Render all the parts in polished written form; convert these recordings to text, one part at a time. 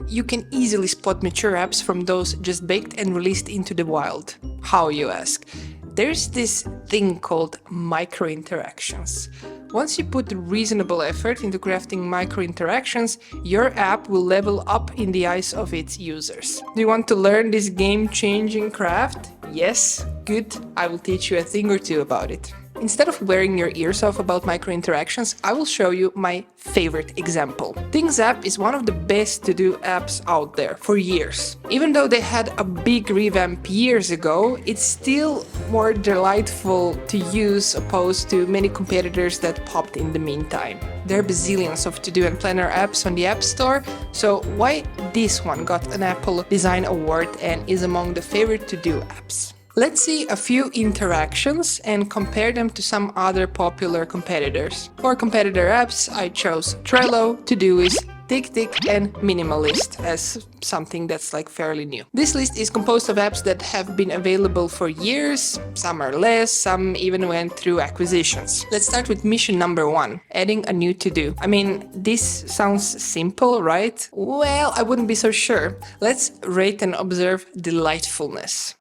You can easily spot mature apps from those just baked and released into the wild. How, you ask? There's this thing called micro-interactions. Once you put reasonable effort into crafting micro-interactions, your app will level up in the eyes of its users. Do you want to learn this game-changing craft? Yes? Good, I will teach you a thing or two about it. Instead of wearing your ears off about micro-interactions, I will show you my favorite example. Things app is one of the best to-do apps out there for years. Even though they had a big revamp years ago, it's still more delightful to use opposed to many competitors that popped in the meantime. There are bazillions of to-do and planner apps on the App Store, so why this one got an Apple Design Award and is among the favorite to-do apps? Let's see a few interactions and compare them to some other popular competitors. For competitor apps, I chose Trello, Todoist, TickTick and Minimalist as something that's like fairly new. This list is composed of apps that have been available for years, some are less, some even went through acquisitions. Let's start with mission number 1, adding a new to-do. I mean, this sounds simple, right? Well, I wouldn't be so sure. Let's rate and observe delightfulness.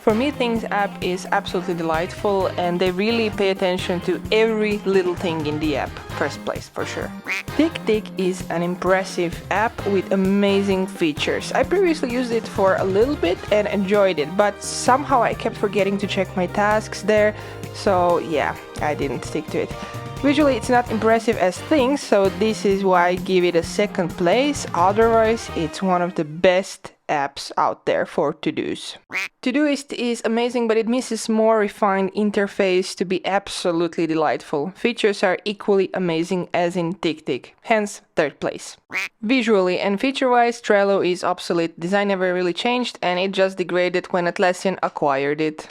For me, Things app is absolutely delightful and they really pay attention to every little thing in the app. First place, for sure. TickTick is an impressive app with amazing features. I previously used it for a little bit and enjoyed it, but somehow I kept forgetting to check my tasks there, so yeah, I didn't stick to it. Visually, it's not impressive as Things, so this is why I give it a second place. Otherwise, it's one of the best apps out there for to-dos. Todoist is amazing, but it misses more refined interface to be absolutely delightful. Features are equally amazing as in TickTick, hence third place. Visually and feature-wise, Trello is obsolete. Design never really changed and it just degraded when Atlassian acquired it.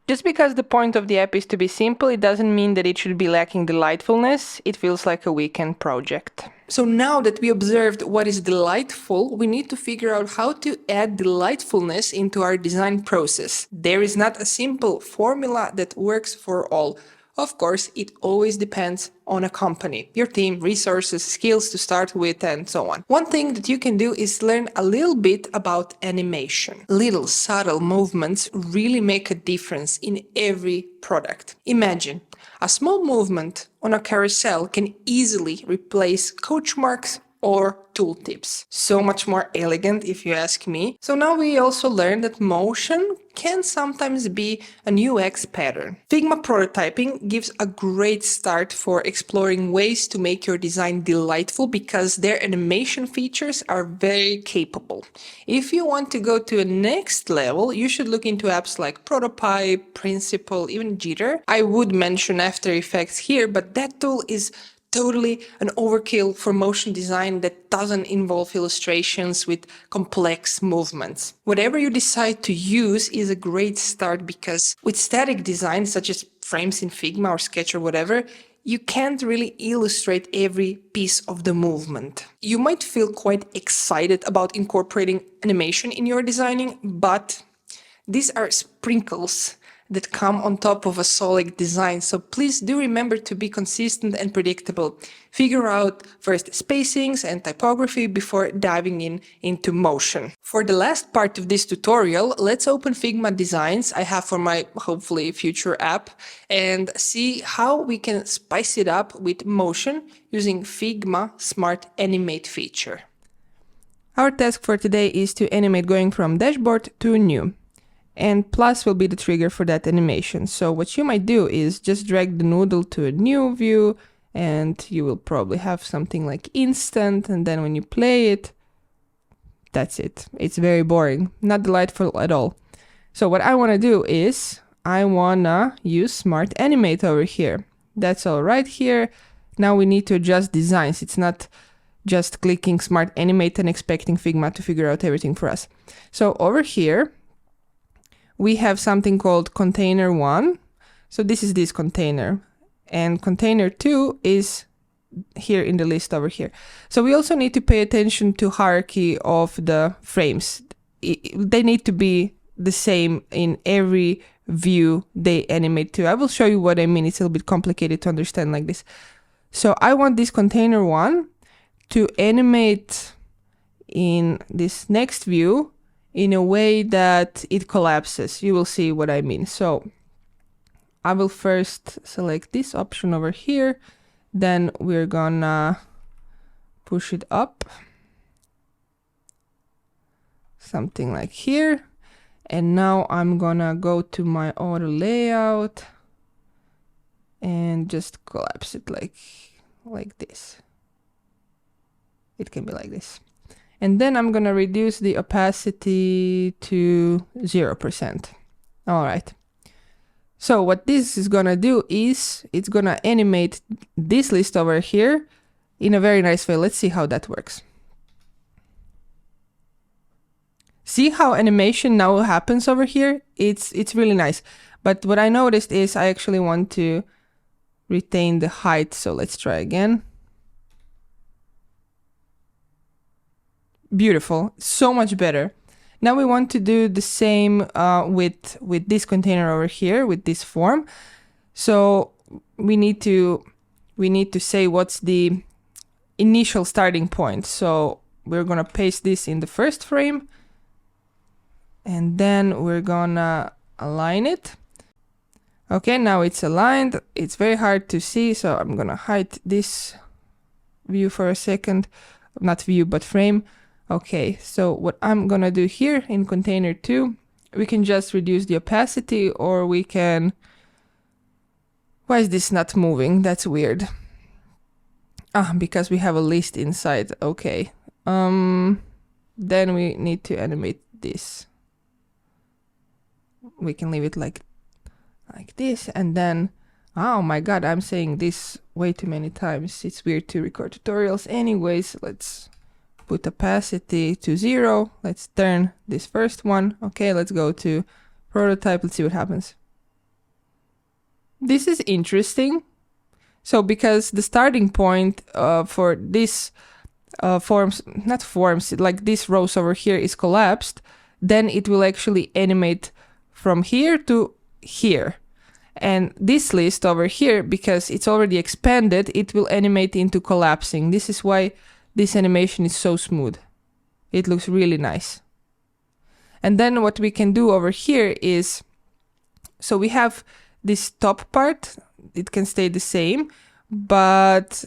Just because the point of the app is to be simple, it doesn't mean that it should be lacking delightfulness. It feels like a weekend project. So now that we observed what is delightful, we need to figure out how to add delightfulness into our design process. There is not a simple formula that works for all. Of course, it always depends on a company, your team, resources, skills to start with, and so on. One thing that you can do is learn a little bit about animation. Little subtle movements really make a difference in every product. Imagine, a small movement on a carousel can easily replace coach marks or tooltips. So much more elegant if you ask me. So now we also learned that motion can sometimes be an UX pattern. Figma prototyping gives a great start for exploring ways to make your design delightful because their animation features are very capable. If you want to go to a next level, you should look into apps like Prototype, Principle, even Jitter. I would mention After Effects here, but that tool is totally an overkill for motion design that doesn't involve illustrations with complex movements. Whatever you decide to use is a great start, because with static design, such as frames in Figma or Sketch or whatever, you can't really illustrate every piece of the movement. You might feel quite excited about incorporating animation in your designing, but these are sprinkles that come on top of a solid design, so please do remember to be consistent and predictable. Figure out first spacings and typography before diving into motion. For the last part of this tutorial, let's open Figma designs I have for my hopefully future app and see how we can spice it up with motion using Figma Smart Animate feature. Our task for today is to animate going from dashboard to new. And plus will be the trigger for that animation. So what you might do is just drag the noodle to a new view, and you will probably have something like instant, and then when you play it, that's it. It's very boring, not delightful at all. So what I want to do is I want to use Smart Animate over here. That's all right here. Now we need to adjust designs. It's not just clicking Smart Animate and expecting Figma to figure out everything for us. So over here, we have something called container 1. So this is this container, and container 2 is here in the list over here. So we also need to pay attention to hierarchy of the frames. They need to be the same in every view they animate to. I will show you what I mean. It's a little bit complicated to understand like this. So I want this container 1 to animate in this next view in a way that it collapses. You will see what I mean. So I will first select this option over here. Then we're gonna push it up. Something like here. And now I'm gonna go to my auto layout and just collapse it like this. It can be like this. And then I'm gonna reduce the opacity to 0%. All right. So what this is gonna do is it's gonna animate this list over here in a very nice way. Let's see how that works. See how animation now happens over here? It's really nice. But what I noticed is I actually want to retain the height. So let's try again. Beautiful, so much better. Now we want to do the same with this container over here, with this form. So we need to say what's the initial starting point. So we're gonna paste this in the first frame, and then we're gonna align it. Okay, now it's aligned. It's very hard to see, so I'm gonna hide this view for a second. Not view, but frame. Okay, so what I'm gonna do here in container 2, we can just reduce the opacity, or we can... Why is this not moving? That's weird. Because we have a list inside. Okay. Then we need to animate this. We can leave it like this, and then... Oh my god, I'm saying this way too many times. It's weird to record tutorials. Anyways, let's put opacity to 0. Let's turn this first one. Okay, let's go to prototype. Let's see what happens. This is interesting. So because the starting point for this like this rows over here is collapsed, then it will actually animate from here to here. And this list over here, because it's already expanded, it will animate into collapsing. This is why this animation is so smooth. It looks really nice. And then what we can do over here is, so we have this top part, it can stay the same, but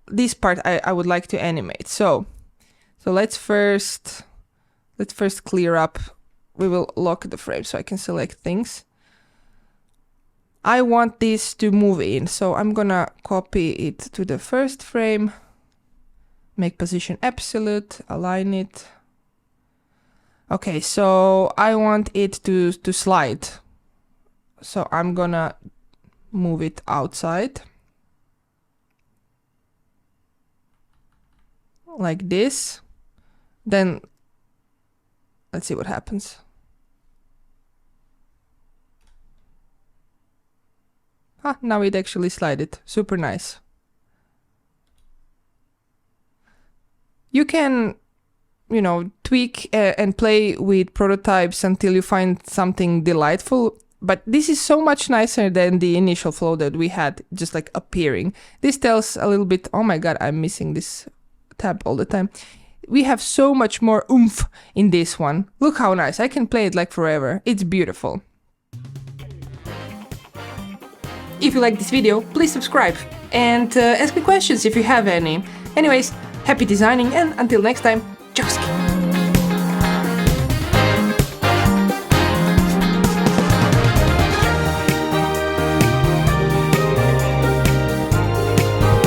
this part I would like to animate. So let's first clear up. We will lock the frame so I can select things. I want this to move in, so I'm gonna copy it to the first frame. Make position absolute, align it. Okay, so I want it to slide. So I'm gonna move it outside. like this, then let's see what happens. Ah, now it actually slided. Super nice. You can, you know, tweak and play with prototypes until you find something delightful. But this is so much nicer than the initial flow that we had just like appearing. This tells a little bit, oh my god, I'm missing this tab all the time. We have so much more oomph in this one. Look how nice, I can play it like forever. It's beautiful. If you like this video, please subscribe and ask me questions if you have any. Anyways, happy designing and until next time, Jowski!